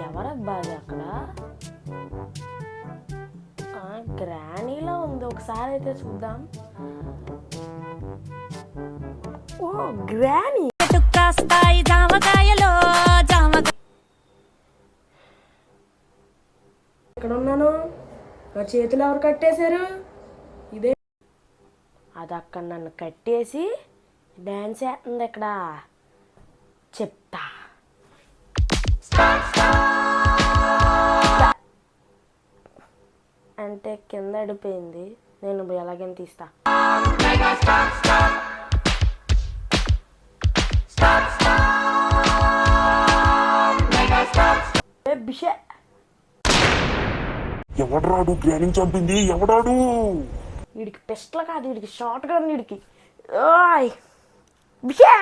ఎవరబ్బా అది అక్కడ? గ్రానీలో ఉంది, ఒకసారి అయితే చూద్దాం. ఓ గ్రానీ, ఇక్కడ ఉన్నాను. నా చేతులు ఎవరు కట్టేశారు? ఇదే అది అక్కడ నన్ను కట్టేసి డ్యాన్స్ చేస్తుంది. ఇక్కడ చెప్తా. అంటే కింద అడిపోయింది, నేను ఎలాగైనా తీస్తా. బిషే ఎవడాడు గ్రానీ చంపింది? ఎవడాడు? వీడికి పిస్టల్ కాదు, వీడికి షార్ట్ గన్. వీడికి బిషా